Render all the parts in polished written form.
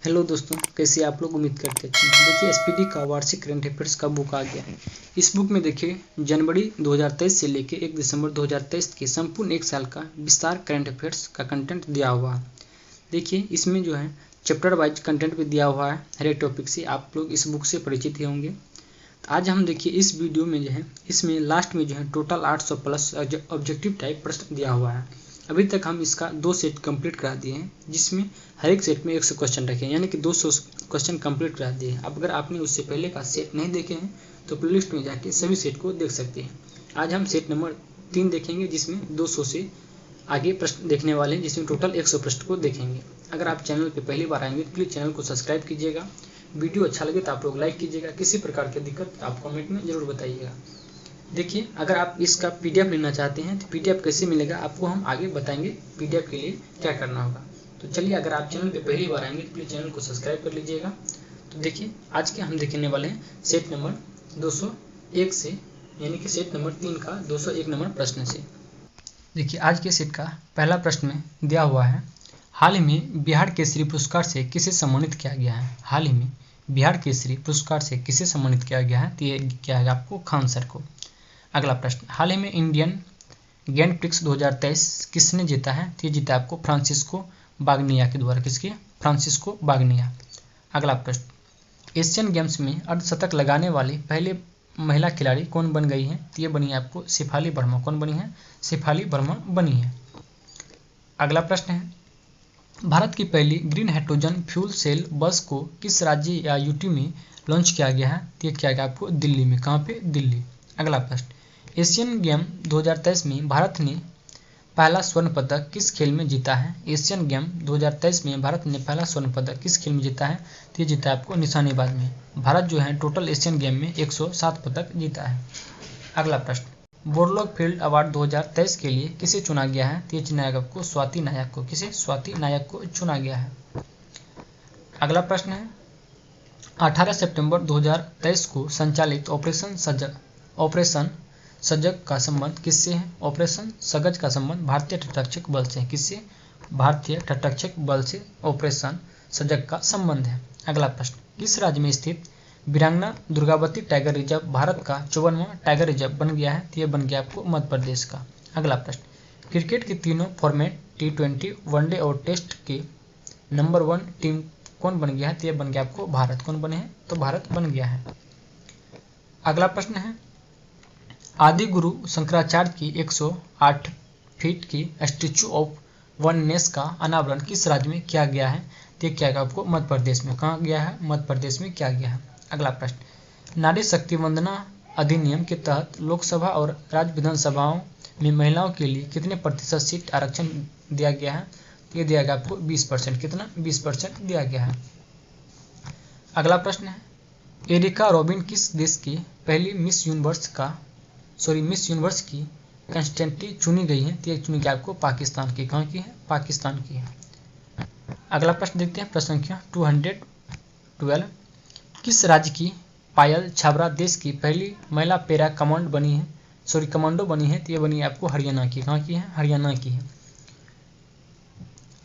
Hello दोस्तों, कैसे आप लोग? उम्मीद करते हैं। देखिए, एसपीडी का वार्षिक करंट अफेयर्स का बुक आ गया है। इस बुक में देखिए जनवरी 2023 से लेकर 1 दिसंबर 2023 के संपूर्ण एक साल का विस्तार करंट अफेयर्स का कंटेंट दिया हुआ है। देखिए, इसमें जो है चैप्टर वाइज कंटेंट भी दिया हुआ है। हर एक टॉपिक से आप लोग इस बुक से परिचित ही होंगे। तो आज हम देखिए इस वीडियो में जो है इसमें लास्ट में जो है टोटल 800 प्लस ऑब्जेक्टिव टाइप प्रश्न दिया हुआ है। अभी तक हम इसका 2 सेट कंप्लीट करा दिए हैं, जिसमें हर एक सेट में 100 क्वेश्चन रखे हैं, यानी कि 200 क्वेश्चन कंप्लीट करा दिए हैं। अब अगर आपने उससे पहले का सेट नहीं देखे हैं तो प्लेलिस्ट में जाके सभी सेट को देख सकते हैं। आज हम सेट नंबर 3 देखेंगे, जिसमें 200 से आगे प्रश्न देखने वाले हैं, जिसमें टोटल 100 प्रश्न को देखेंगे। अगर आप चैनल पर पहली बार आएंगे तो प्लीज़ चैनल को सब्सक्राइब कीजिएगा। वीडियो अच्छा लगे तो आप लोग लाइक कीजिएगा। किसी प्रकार की दिक्कत आप कमेंट में जरूर बताइएगा। देखिए, अगर आप इसका पीडीएफ लेना चाहते हैं तो पीडीएफ कैसे मिलेगा आपको हम आगे बताएंगे। पीडीएफ के लिए क्या करना होगा, तो चलिए, अगर आप चैनल पे पहली बार आएंगे तो प्लीज़ चैनल को सब्सक्राइब कर लीजिएगा। तो देखिए, आज के हम देखने वाले हैं सेट नंबर 201 से, यानी कि सेट नंबर 3 का 201 नंबर प्रश्न से। देखिए, आज के सेट का पहला प्रश्न में दिया हुआ है, हाल ही में बिहार केसरी पुरस्कार से किसे सम्मानित किया गया है। हाल ही में बिहार केसरी पुरस्कार से किसे सम्मानित किया गया है, तो ये क्या है आपको, खान सर को। अगला प्रश्न, हाल ही में इंडियन ग्रैंड प्रिक्स 2023 किसने जीता है, तो ये जीता आपको फ्रांसिस्को बागनिया के द्वारा। किसके? फ्रांसिस्को बागनिया। अगला प्रश्न, एशियन गेम्स में अर्धशतक लगाने वाली पहले महिला खिलाड़ी कौन बन गई है, तो ये बनी है आपको शेफाली वर्मा। कौन बनी है? शेफाली वर्मा बनी है। अगला प्रश्न है, भारत की पहली ग्रीन हाइड्रोजन फ्यूल सेल बस को किस राज्य या यूटी में लॉन्च किया गया है, तो ये क्या है आपको, दिल्ली में। कहाँ पे? दिल्ली। अगला प्रश्न, एशियन गेम 2023 में भारत ने पहला स्वर्ण पदक किस खेल में जीता है। एशियन गेम 2023 में भारत ने पहला स्वर्ण पदक किस खेल में जीता है, तो ये जीता है आपको निशानेबाज में। भारत जो है टोटल एशियन गेम में 107 पदक जीता है। अगला प्रश्न, बोरलॉग फील्ड अवार्ड 2023 के लिए किसे चुना गया है, तो ये चुना गया आपको स्वाति नायक को। किसे? स्वाति नायक को चुना गया है। अगला प्रश्न है, 18 सितंबर 2023 को संचालित ऑपरेशन सजग का संबंध किससे है। ऑपरेशन सजग का संबंध भारतीय तटरक्षक बल से है। किससे? भारतीय तटरक्षक बल से ऑपरेशन सजग का संबंध है। अगला प्रश्न, किस राज्य में स्थित वीरांगना दुर्गावती टाइगर रिजर्व भारत का 54वां टाइगर रिजर्व बन गया है, तो यह बन गया आपको मध्य प्रदेश का। अगला प्रश्न, क्रिकेट के तीनों फॉर्मेट T20, वनडे और टेस्ट के नंबर 1 टीम कौन बन गया है, तो यह बन गया आपको भारत। कौन बने हैं? तो भारत बन गया है। अगला प्रश्न है, आदि गुरु शंकराचार्य की 108 फीट की स्टैच्यू ऑफ वननेस का अनावरण किस राज्य में किया गया है, तो क्या है आपको मध्य प्रदेश में। कहाँ गया है? मध्य प्रदेश में किया गया है। अगला प्रश्न, नारी शक्ति वंदना अधिनियम के तहत लोकसभा और राज्य विधानसभाओं में महिलाओं के लिए कितने प्रतिशत सीट आरक्षण दिया गया है, तो ये दिया गया आपको 20%। कितना? 20% दिया गया है। अगला प्रश्न है, एरिका रॉबिन किस देश की पहली मिस यूनिवर्स की कंस्टेंटली चुनी गई है, तो ये चुनी गई आपको पाकिस्तान की। कहाँ की है? पाकिस्तान की है। अगला प्रश्न देखते हैं, प्रश्न संख्या 212, किस राज्य की पायल छाबरा देश की पहली महिला पैरा कमांडो बनी है, तो ये बनी है आपको हरियाणा की। कहाँ की है? हरियाणा की है।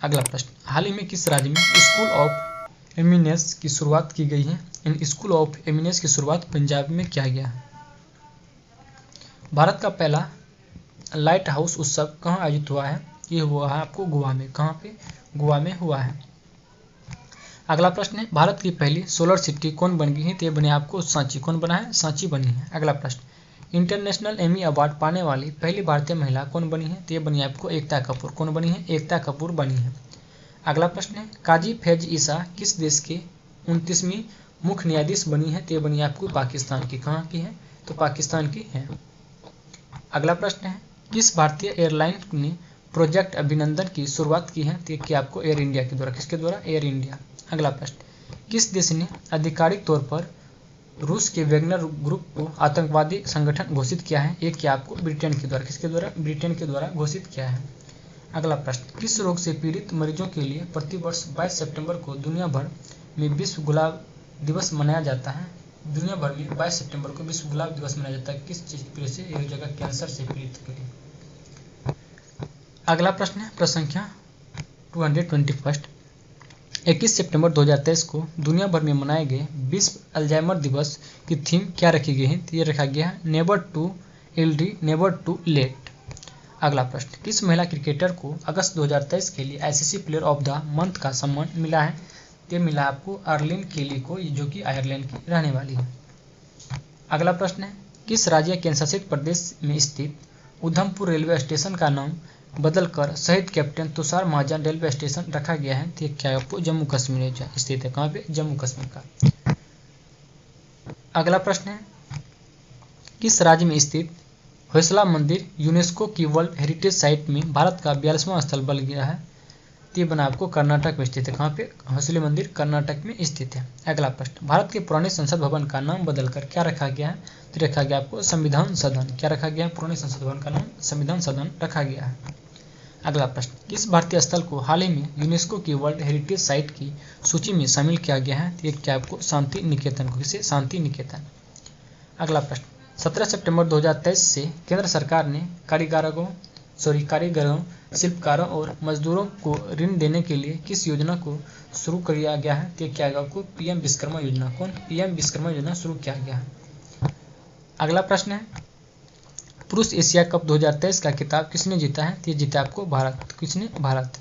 अगला प्रश्न, हाल ही में किस राज्य में स्कूल ऑफ एमिनेंस की शुरुआत की गई है। इन स्कूल ऑफ एमिनेंस की शुरुआत पंजाब में किया गया है। भारत का पहला लाइट हाउस उत्सव कहाँ आयोजित हुआ है, ये हुआ है आपको गोवा में। कहाँ पे? गोवा में हुआ है। अगला प्रश्न है, भारत की पहली सोलर सिटी कौन बन गई है, तो ये बने आपको सांची। कौन बना है? सांची बनी है। अगला प्रश्न, इंटरनेशनल एमी अवार्ड पाने वाली पहली भारतीय महिला कौन बनी है, तो ये बनी आपको एकता कपूर। कौन बनी है? एकता कपूर बनी है। अगला प्रश्न है, काजी फैज ईसा किस देश के 29वीं मुख्य न्यायाधीश बनी है, तो ये बनी आपको पाकिस्तान की। कहाँ की है? तो पाकिस्तान की है। अगला प्रश्न है, किस भारतीय एयरलाइन ने प्रोजेक्ट अभिनंदन की शुरुआत की है, तो क्या आपको एयर इंडिया के द्वारा। किसके द्वारा? Air India. अगला प्रश्न, किस देश ने आधिकारिक तौर पर रूस के वैगनर ग्रुप को आतंकवादी संगठन घोषित किया है, एक क्या आपको ब्रिटेन के द्वारा। किसके द्वारा? ब्रिटेन के द्वारा घोषित किया है। अगला प्रश्न, किस रोग से पीड़ित मरीजों के लिए प्रतिवर्ष 22 सितंबर को दुनिया भर में विश्व गुलाब दिवस मनाया जाता है। दुनिया भर में 22 सितंबर को विश्व गुलाब दिवस मनाया जाता है किस चीज पीड़ित से, एक जगह कैंसर से पीड़ित के लिए। अगला प्रश्न है, प्रश्न संख्या 221, 21 सितंबर 2023 को दुनिया भर में मनाए गए विश्व अल्जाइमर दिवस की थीम क्या रखी गई है? तो ये रखा गया है नेवर टू एल्डी नेवर टू लेट। अगला प्रश्न, किस महिला क्रिकेटर को अगस्त 2023 के लिए ICC player of the month का सम्मान मिला है? ये मिला आपको अर्लिन केली को, जो कि आयरलैंड की रहने वाली है। अगला प्रश्न है, किस राज्य केंद्र शासित प्रदेश में स्थित उधमपुर रेलवे स्टेशन का नाम बदलकर शहीद कैप्टन तुषार महाजन रेलवे स्टेशन रखा गया है? तो क्या आपको जम्मू कश्मीर स्थित है। कहाँ पे? जम्मू कश्मीर का। अगला प्रश्न है, किस राज्य में स्थित होयसला मंदिर यूनेस्को की वर्ल्ड हेरिटेज साइट में भारत का 42वां स्थल बन गया है? ये बना आपको कर्नाटक में स्थित है। कहाँ पे? होयसला मंदिर कर्नाटक में स्थित है। अगला प्रश्न, भारत के पुराने संसद भवन का नाम बदलकर क्या रखा गया है? तो रखा गया आपको संविधान सदन। क्या रखा गया है? पुराने संसद भवन का नाम संविधान सदन रखा गया है। अगला प्रश्न, किस भारतीय स्थल को हाल ही में यूनेस्को की वर्ल्ड हेरिटेज साइट की सूची में शामिल किया गया है? तो ये क्या आपको शांति निकेतन को, किसे? शांति निकेतन। अगला प्रश्न, 17 सितंबर 2023 से केंद्र सरकार ने कारीगरों, शिल्पकारों और मजदूरों को ऋण देने के लिए किस योजना को शुरू किया गया है? तो क्या आपको पीएम विश्वकर्मा योजना। कौन? पीएम विश्वकर्मा योजना शुरू किया गया है। अगला प्रश्न है, पुरुष एशिया कप 2023 का खिताब किसने जीता है? तो ये जीता आपको भारत। किसने? भारत।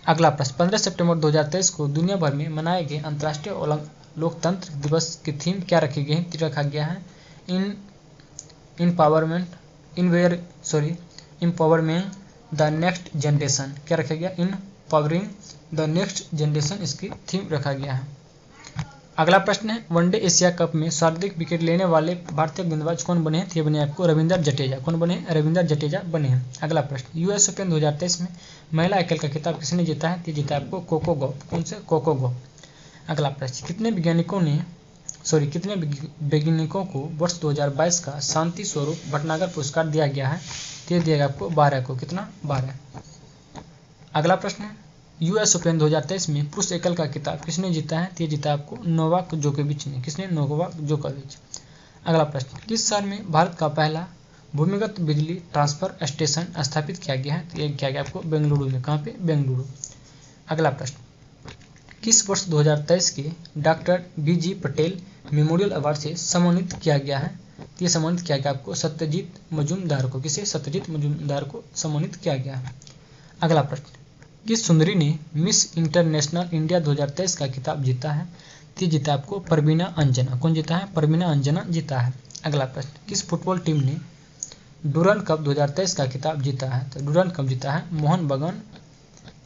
अगला प्रश्न, 15 सितंबर 2023 को दुनिया भर में मनाए गए अंतर्राष्ट्रीय लोकतंत्र दिवस की थीम क्या रखी गई है? रखा गया है इम्पावरमेंट द नेक्स्ट जनरेशन। क्या रखा गया? इम्पावरिंग द नेक्स्ट जनरेशन इसकी थीम रखा गया है। अगला प्रश्न है, वनडे एशिया कप में सर्वाधिक विकेट लेने वाले भारतीय गेंदबाज कौन बने हैं? ये बने आपको रविंद्र जडेजा। कौन बने? रविंद्र जडेजा बने हैं। अगला प्रश्न, यूएस ओपन 2023 में महिला एकल का खिताब किसने जीता है? ये जीता आपको कोको गॉफ। कौन से? Coco Gauff. अगला प्रश्न, कितने वैज्ञानिकों को वर्ष 2022 का शांति स्वरूप भटनागर पुरस्कार दिया गया है? ये दिया आपको 12 को। कितना? 12। अगला प्रश्न है, यूएस ओपन 2023 में पुरुष एकल का खिताब किसने जीता है? ये जीता आपको नोवाक जोकोविच ने। किसने? नोवाक जोकोविच। अगला प्रश्न, किस साल में भारत का पहला भूमिगत बिजली ट्रांसफर स्टेशन स्थापित किया गया है? तो ये किया गया आपको बेंगलुरु में। कहाँ पे? बेंगलुरु। अगला प्रश्न, किस वर्ष 2023 के डॉक्टर बीजी पटेल मेमोरियल अवार्ड से सम्मानित किया गया है? ये सम्मानित किया गया आपको सत्यजीत मजूमदार को। किसे? सत्यजीत मजूमदार को सम्मानित किया गया है। अगला प्रश्न, किस सुंदरी ने मिस इंटरनेशनल इंडिया 2023 का खिताब जीता है? ये जीता आपको परवीना अंजना। कौन जीता है? परवीना अंजना जीता है। अगला प्रश्न, किस फुटबॉल टीम ने डूरन कप 2023 का खिताब जीता है? तो डूरन कप जीता है मोहन बगान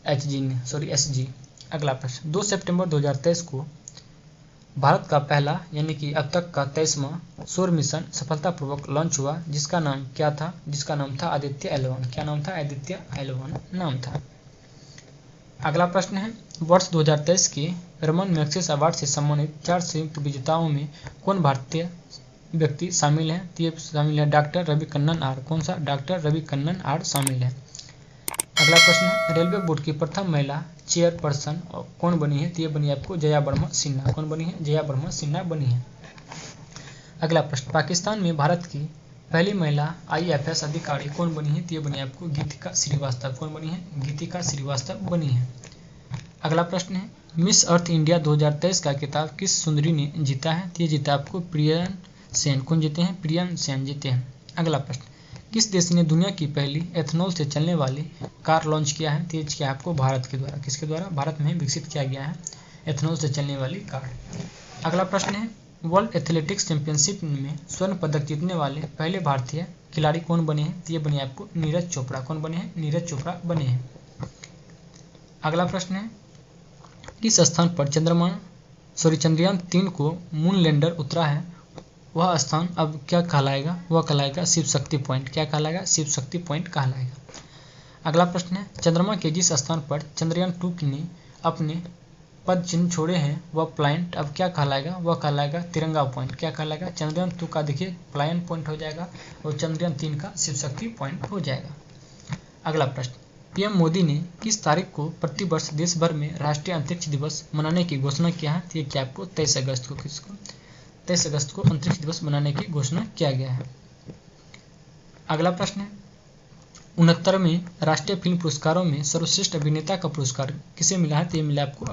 एसजी। अगला प्रश्न, 2 सितंबर 2023 को भारत का पहला यानी कि अब तक का 23वां सौर मिशन सफलतापूर्वक लॉन्च हुआ, जिसका नाम क्या था? जिसका नाम था आदित्य L1। क्या नाम था? आदित्य L1 नाम था। अगला प्रश्न है, वर्ष 2023 के रमन मैग्सेसे अवार्ड से सम्मानित 4 संयुक्त विजेताओं में कौन भारतीय व्यक्ति शामिल है? ये शामिल है डॉक्टर रवि कन्नन आर। कौन सा? डॉक्टर रवि कन्नन आर शामिल है। अगला प्रश्न है, रेलवे बोर्ड की प्रथम महिला चेयरपर्सन कौन बनी है? तो ये बनी आपको जया वर्मा सिन्हा। कौन बनी है? जया वर्मा सिन्हा बनी है। अगला प्रश्न, पाकिस्तान में भारत की पहली महिला IFS अधिकारी कौन बनी है? तो ये बनी आपको गीतिका श्रीवास्तव। कौन बनी है? गीतिका श्रीवास्तव बनी है। अगला प्रश्न है, मिस अर्थ इंडिया 2023 का खिताब किस सुंदरी ने जीता है? तो ये जीता आपको प्रियन सेन। कौन जीते हैं? प्रियन सेन जीते हैं। अगला प्रश्न, किस देश ने दुनिया की पहली एथनॉल से चलने वाली कार लॉन्च किया है? तो ये किया आपको भारत के द्वारा। किसके द्वारा? भारत में विकसित किया गया है एथनॉल से चलने वाली कार। अगला प्रश्न है, वर्ल्ड एथलेटिक्स चैंपियनशिप में स्वर्ण पदक जीतने वाले पहले भारतीय खिलाड़ी कौन बने हैं? तो ये बने आपको नीरज चोपड़ा। कौन बने हैं? नीरज चोपड़ा बने हैं। अगला प्रश्न है, किस स्थान पर चंद्रयान 3 को मून लैंडर उतरा है? वह स्थान अब क्या कहलाएगा? वह कहलाएगा शिव शक्ति पॉइंट। क्या कहलाएगा? शिव शक्ति पॉइंट कहलाएगा। अगला प्रश्न है, चंद्रमा के जिस स्थान पर चंद्रयान 2 ने अपने पद चिन्ह छोड़े हैं वह प्लैनेट अब क्या कहलाएगा? वह कहलाएगा तिरंगा पॉइंट। क्या कहलाएगा? चंद्रयान 2 का देखिए प्लैनेट पॉइंट हो जाएगा और चंद्रयान 3 का शिव शक्ति पॉइंट हो जाएगा। अगला प्रश्न, पीएम मोदी ने किस तारीख को प्रतिवर्ष देश भर में राष्ट्रीय अंतरिक्ष दिवस मनाने की घोषणा किया है? ये क्या आपको 23 अगस्त को 23 अगस्त को अंतरिक्ष दिवस मनाने की घोषणा किया गया है। अगला प्रश्न है, 69वें राष्ट्रीय फिल्म पुरस्कारों में सर्वश्रेष्ठ अभिनेता का पुरस्कार किसे मिला है? तो ये मिला आपको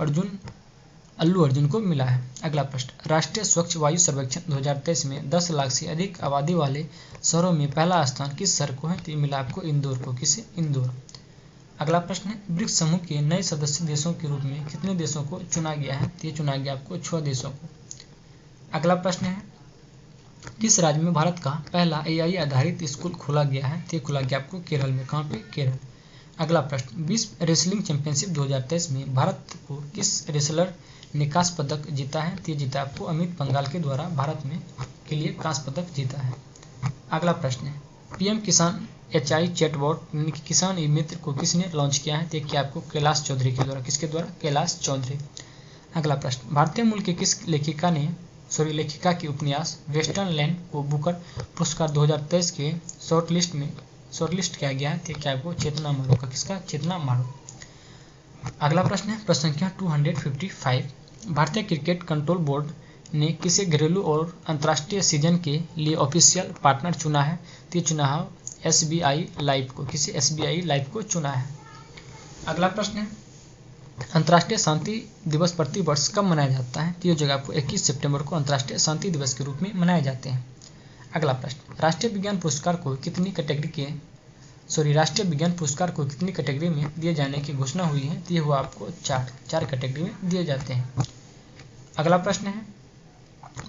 अल्लू अर्जुन को मिला है। अगला प्रश्न, राष्ट्रीय स्वच्छ वायु सर्वेक्षण 2023 में 10 लाख से अधिक आबादी वाले शहरों में पहला स्थान किस शहर को है? तो ये मिला आपको इंदौर को। किसे? इंदौर। अगला प्रश्न है, ब्रिक्स समूह के नए सदस्य देशों के रूप में कितने देशों को चुना गया है? तो ये चुना गया आपको 6 देशों को। अगला प्रश्न है, किस राज्य में भारत का पहला AI आधारित स्कूल खोला गया है? तो ये खोला गया आपको केरल में। कहाँ पे? केरल। अगला प्रश्न, विश्व रेसलिंग चैंपियनशिप 2023 में भारत को किस रेसलर ने कांस्य पदक जीता है? तो ये जीता आपको अमित पंघाल के द्वारा भारत में के लिए कांस्य पदक जीता है। अगला प्रश्न है, PM किसान HI चैटबॉट किसान ई मित्र को किसने लॉन्च किया है? तो क्या आपको कैलाश चौधरी के द्वारा। किसके द्वारा? कैलाश चौधरी। अगला प्रश्न, भारतीय मूल के किस लेखिका की उपन्यास वेस्टर्न लैंड को बुकर पुरस्कार 2023 के शॉर्टलिस्ट किया गया है? तो क्या आपको चेतना मारू का। किसका? चेतना मारू। अगला प्रश्न है, प्रश्न संख्या 255, भारतीय क्रिकेट कंट्रोल बोर्ड ने किसे घरेलू और अंतर्राष्ट्रीय सीजन के लिए ऑफिशियल पार्टनर चुना है? तो चुना है SBI लाइफ को। किसे? SBI लाइफ को चुना है। अगला प्रश्न है, अंतर्राष्ट्रीय शांति दिवस प्रतिवर्ष वर्ष कब मनाया जाता है? तो ये जगह आपको 21 सितंबर को अंतर्राष्ट्रीय शांति दिवस के रूप में मनाए जाते हैं। अगला प्रश्न, राष्ट्रीय विज्ञान पुरस्कार को कितनी कैटेगरी में दिए जाने की घोषणा हुई है? तो ये हुआ आपको 4 कैटेगरी में दिए जाते हैं। अगला प्रश्न है,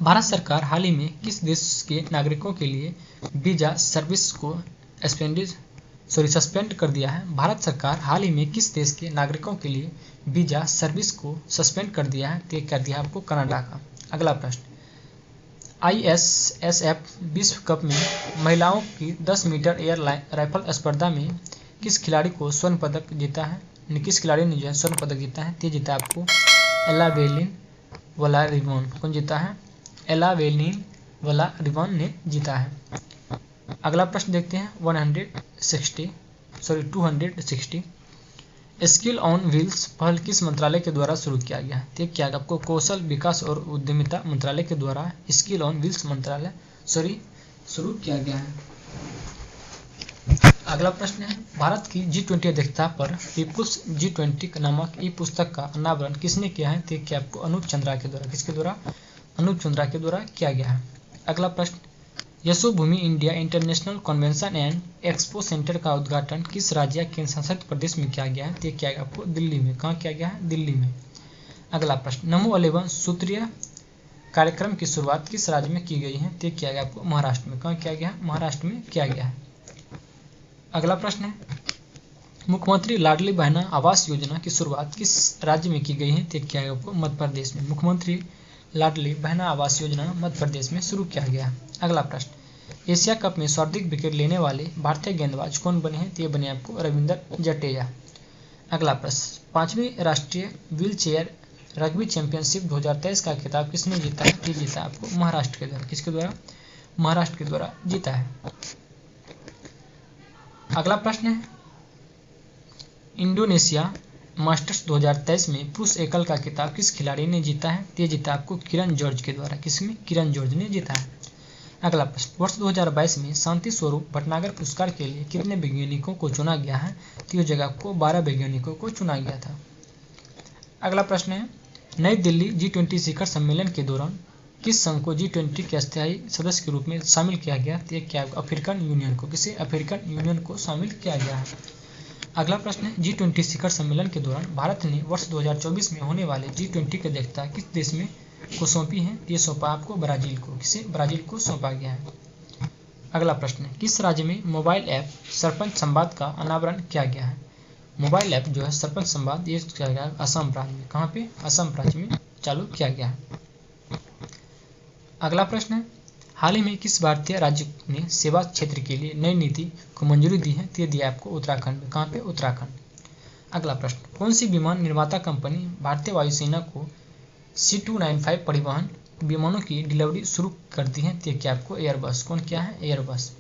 भारत सरकार हाल ही में किस देश के नागरिकों के लिए वीजा सर्विस को सस्पेंड कर दिया है? भारत सरकार हाल ही में किस देश के नागरिकों के लिए वीजा सर्विस को सस्पेंड कर दिया है? तो कर दिया आपको कनाडा का। अगला प्रश्न, ISSF विश्व कप में महिलाओं की 10 मीटर एयर राइफल स्पर्धा में किस खिलाड़ी को स्वर्ण पदक जीता है? किस खिलाड़ी ने जो है स्वर्ण पदक जीता है? तो जीता आपको एलावेलिन वलारिवन। कौन जीता है? एलावेलिन वलारिवन ने जीता है। अगला प्रश्न देखते हैं 260 स्किल ऑन व्हील्स पहल किस मंत्रालय के द्वारा शुरू किया गया? तो क्या आपको कौशल विकास और उद्यमिता मंत्रालय के द्वारा स्किल ऑन व्हील्स शुरू किया गया है। अगला प्रश्न है, भारत की G20 अध्यक्षता पर पीपुल्स G20 नामक ई पुस्तक का अनावरण किसने किया है? तो क्या आपको अनूप चंद्रा के द्वारा। किसके द्वारा? अनूप चंद्रा के द्वारा किया गया है। अगला प्रश्न, Yashobhoomi India international convention and expo centre का उद्घाटन किस राज्य या केंद्र शासित प्रदेश में किया गया है? तो क्या आपको दिल्ली में। कहाँ किया गया है? दिल्ली में। अगला प्रश्न, नमो 11 सूत्रीय कार्यक्रम की शुरुआत किस राज्य में की गई है? तो किया गया आपको महाराष्ट्र में। कहाँ किया गया? महाराष्ट्र में किया गया है। अगला प्रश्न है, मुख्यमंत्री लाडली बहना आवास योजना की शुरुआत किस राज्य में की गई है? तो क्या आपको मध्य प्रदेश में। मुख्यमंत्री लाडली बहना आवास योजना मध्य प्रदेश में शुरू किया गया। अगला प्रश्न, एशिया कप में सर्वाधिक विकेट लेने वाले भारतीय गेंदबाज कौन बने हैं? तो ये बने आपको रविंद्र जडेजा। अगला प्रश्न, 5वीं राष्ट्रीय व्हील चेयर रग्बी चैंपियनशिप 2023 का खिताब किसने जीता है? तो जीता आपको महाराष्ट्र के द्वारा। किसके द्वारा? महाराष्ट्र के द्वारा जीता है। अगला प्रश्न है, इंडोनेशिया मास्टर्स 2023 में पुरुष एकल का खिताब किस खिलाड़ी ने जीता है? तो जीता आपको किरण जॉर्ज के द्वारा। किसमें? किरण जॉर्ज ने जीता है। अगला प्रश्न, वर्ष 2022 में शांति स्वरूप भटनागर पुरस्कार के लिए कितने वैज्ञानिकों को चुना गया है? तो जगह को 12 वैज्ञानिकों को चुना गया था। अगला प्रश्न है, नई दिल्ली G20 शिखर सम्मेलन के दौरान किस संघ को G20 के अस्थायी सदस्य के रूप में शामिल किया गया? तो क्या अफ्रीकन यूनियन को। किसे? अफ्रीकन यूनियन को शामिल किया गया है। अगला प्रश्न है, G20 शिखर सम्मेलन के दौरान भारत ने वर्ष 2024 में होने वाले G20 की अध्यक्षता किस देश में को सौंपी है? ये सौंपा आपको ब्राजील को। किसे? ब्राजील को सौंपा गया है। अगला प्रश्न है, किस राज्य में मोबाइल ऐप सरपंच संवाद का अनावरण किया गया है? मोबाइल ऐप जो है सरपंच संवाद ये किया गया असम राज्य में। कहाँ पे? असम राज्य में चालू किया गया है। अगला प्रश्न है, हाल ही में किस भारतीय राज्य ने सेवा क्षेत्र के लिए नई नीति को मंजूरी दी है? तो दिया आपको उत्तराखंड में। कहाँ पे? उत्तराखंड। अगला प्रश्न, कौन सी विमान निर्माता कंपनी भारतीय वायुसेना को C295 परिवहन विमानों की डिलीवरी शुरू कर दी है? तो क्या आपको एयरबस। कौन क्या है? एयरबस।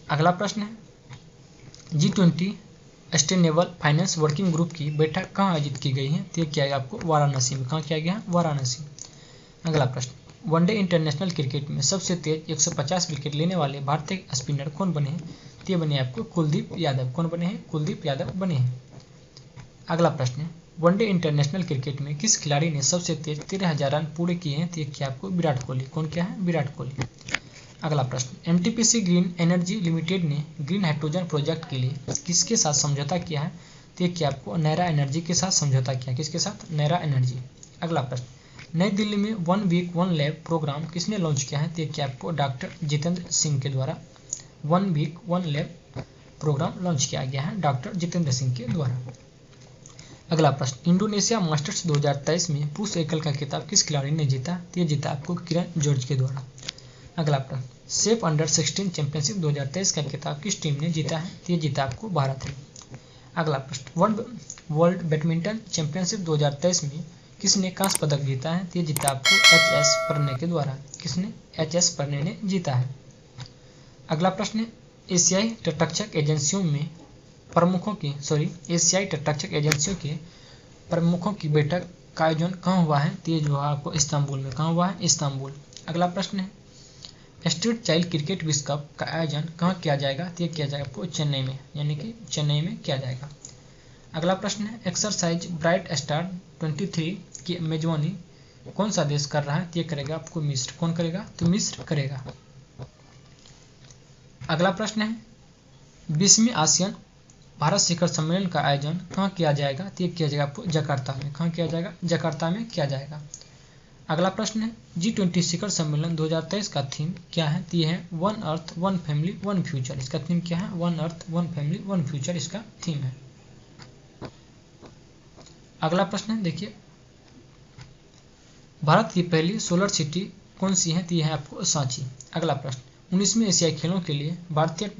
अगला प्रश्न है, G20 sustainable finance working group की बैठक कहाँ आयोजित की गई है? तो क्या है आपको वाराणसी में। कहाँ किया गया? वाराणसी। अगला प्रश्न, वनडे इंटरनेशनल क्रिकेट में सबसे तेज 150 विकेट लेने वाले भारतीय स्पिनर कौन बने हैं? तो ये बने आपको कुलदीप यादव। कौन बने हैं? कुलदीप यादव बने हैं। अगला प्रश्न है, वनडे इंटरनेशनल क्रिकेट में किस खिलाड़ी ने सबसे तेज 13,000 रन पूरे किए हैं? तो ये क्या आपको? विराट कोहली। कौन क्या है? विराट कोहली। अगला प्रश्न, एनटीपीसी ग्रीन एनर्जी लिमिटेड ने ग्रीन हाइड्रोजन प्रोजेक्ट के लिए किसके साथ समझौता किया है? तो ये क्या आपको? नैरा एनर्जी के साथ समझौता किया। किसके साथ? नैरा एनर्जी। अगला प्रश्न, नई दिल्ली में 1 वीक 1 लैब प्रोग्राम किसने लॉन्च किया है? तो ये क्या आपको? डॉक्टर जितेंद्र सिंह के द्वारा 1 वीक 1 लैब प्रोग्राम लॉन्च किया गया है डॉक्टर जितेंद्र सिंह के द्वारा। अगला प्रश्न, इंडोनेशिया मास्टर्स 2023 में पुरुष एकल का खिताब किस खिलाड़ी ने जीता? तो ये जीता आपको किरण जॉर्ज के द्वारा। अगला प्रश्न, सेफ अंडर 16 चैंपियनशिप 2023 का खिताब किस टीम ने जीता है? तो ये जीता आपको भारत ने। अगला प्रश्न, वर्ल्ड बैडमिंटन चैंपियनशिप 2023 में किसने कांस्य पदक जीता है? तो ये जीता आपको एच.एस. प्रणय के द्वारा। किसने? एच.एस. प्रणय ने जीता है। अगला प्रश्न है, एशियाई तटरक्षक एजेंसियों के प्रमुखों की बैठक का आयोजन कहाँ हुआ है? तो ये जो है आपको इस्तांबुल में। कहाँ हुआ है? इस्तांबुल। अगला प्रश्न है, स्ट्रीट चाइल्ड क्रिकेट विश्व कप का आयोजन कहाँ किया जाएगा? तो ये किया जाएगा आपको चेन्नई में, यानी कि चेन्नई में किया जाएगा। अगला प्रश्न है, एक्सरसाइज ब्राइट स्टार 23 की मेजबानी कौन सा देश कर रहा है? तो ये करेगा आपको मिस्र। कौन करेगा? तो मिस्र करेगा। अगला प्रश्न है, 20वीं आसियान भारत शिखर सम्मेलन का आयोजन कहाँ किया जाएगा? तो ये किया जाएगा आपको जकार्ता में। कहाँ किया जाएगा? जकार्ता में किया जाएगा। अगला प्रश्न है, G20 शिखर सम्मेलन 2023 का थीम क्या है? तो ये है 1 अर्थ 1 फैमिली 1 फ्यूचर। इसका थीम क्या है? 1 अर्थ 1 फैमिली 1 फ्यूचर इसका थीम है। अगला प्रश्न है, देखिए, भारत की पहली सोलर सिटी कौन सी है? तो यह है आपको सांची। अगला प्रश्न, 19वें एशियाई खेलों के लिए भारतीय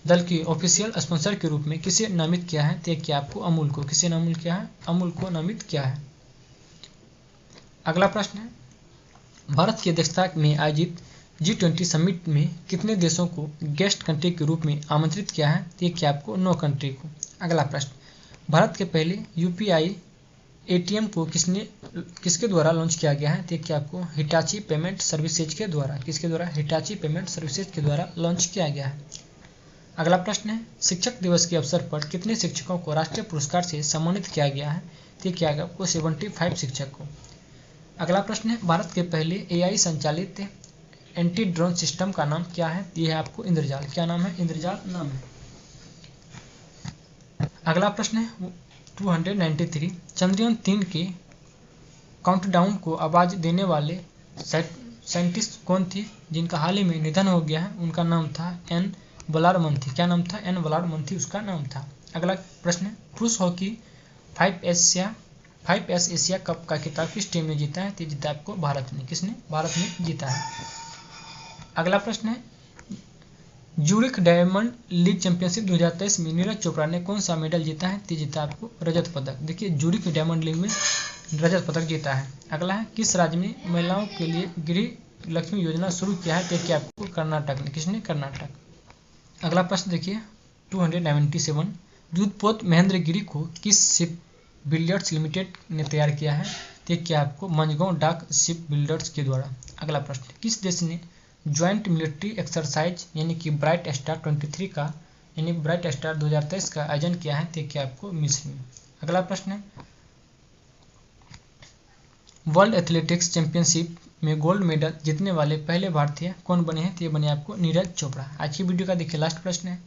दल के ऑफिशियल स्पॉन्सर के रूप में किसे नामित किया है? तो क्या आपको? अमूल को। किसे नामित किया है? अमूल को नामित किया है। अगला प्रश्न है, भारत की अध्यक्षता में आयोजित G20 समिट में कितने देशों को गेस्ट कंट्री के रूप में आमंत्रित किया है? तो ये क्या आपको? 9 कंट्री को। अगला प्रश्न, भारत के पहले यूपीआई एटीएम को किसके द्वारा लॉन्च किया गया है? तो ये क्या आपको? हिटाची पेमेंट सर्विसेज के द्वारा। किसके द्वारा? हिटाची पेमेंट सर्विसेज के द्वारा लॉन्च किया गया है। अगला प्रश्न है, शिक्षक दिवस के अवसर पर कितने शिक्षकों को राष्ट्रीय पुरस्कार से सम्मानित किया गया है? तो ये क्या है आपको? 75 शिक्षक को। अगला प्रश्न है, भारत के पहले एआई संचालित एंटी ड्रोन सिस्टम का नाम क्या है? यह है आपको इंद्रजाल। क्या नाम है? इंद्रजाल नाम है। अगला प्रश्न है 293, चंद्रयान 3 के काउंटडाउन को आवाज देने वाले साइंटिस्ट कौन थे जिनका हाल ही में निधन हो गया है? उनका नाम था एन बलारमंथी। क्या नाम था? एन बलारमंथी उसका नाम था। अगला प्रश्न है, पुरुष हॉकी 5S एशिया कप का खिताब किस टीम ने जीता है? तो जीता आपको भारत ने। किसने? भारत ने जीता है। अगला प्रश्न है, ज्यूरिख डायमंड लीग चैंपियनशिप 2023 में नीरज चोपड़ा ने कौन सा मेडल जीता है? तो जीता आपको रजत पदक। देखिए, ज्यूरिख डायमंड लीग में रजत पदक जीता है। अगला है, किस राज्य में महिलाओं के लिए गृह लक्ष्मी योजना शुरू किया है? तो क्या आपको? कर्नाटक ने। किसने? कर्नाटक। अगला प्रश्न देखिए 297, दूधपोत महेंद्र गिरी को किस शिप बिल्डर्स लिमिटेड ने तैयार किया है? तो क्या आपको? मंझगांव डाक शिप बिल्डर्स के द्वारा। अगला प्रश्न, किस देश ने ज्वाइंट मिलिट्री एक्सरसाइज यानी कि ब्राइट स्टार 23 का यानी ब्राइट स्टार 2023 का आयोजन किया है? तो क्या आपको? मिस्र में। अगला प्रश्न है, वर्ल्ड एथलेटिक्स चैंपियनशिप में गोल्ड मेडल जीतने वाले पहले भारतीय कौन बने हैं? तो ये बने आपको नीरज चोपड़ा। आज की वीडियो का देखिए लास्ट प्रश्न है,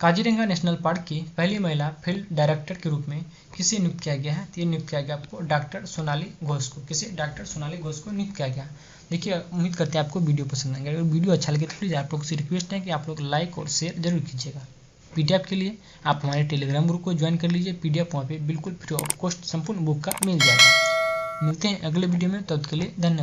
काजीरंगा नेशनल पार्क की पहली महिला फील्ड डायरेक्टर के रूप में किसे नियुक्त किया गया है? तो ये नियुक्त किया गया आपको डॉक्टर सोनाली घोष को। किसे? डॉक्टर सोनाली घोष को नियुक्त किया गया। देखिए, उम्मीद करते हैं आपको वीडियो पसंद आएगा। अगर वीडियो अच्छा लगे तो प्लीज़ आप लोग से रिक्वेस्ट है कि आप लोग लाइक और शेयर जरूर कीजिएगा। पीडीएफ के लिए आप हमारे टेलीग्राम ग्रुप को ज्वाइन कर लीजिए। पीडीएफ वहाँ पे बिल्कुल फ्री ऑफ कॉस्ट संपूर्ण बुक का मिल जाएगा। मिलते हैं अगले वीडियो में, तब तक के लिए धन्यवाद।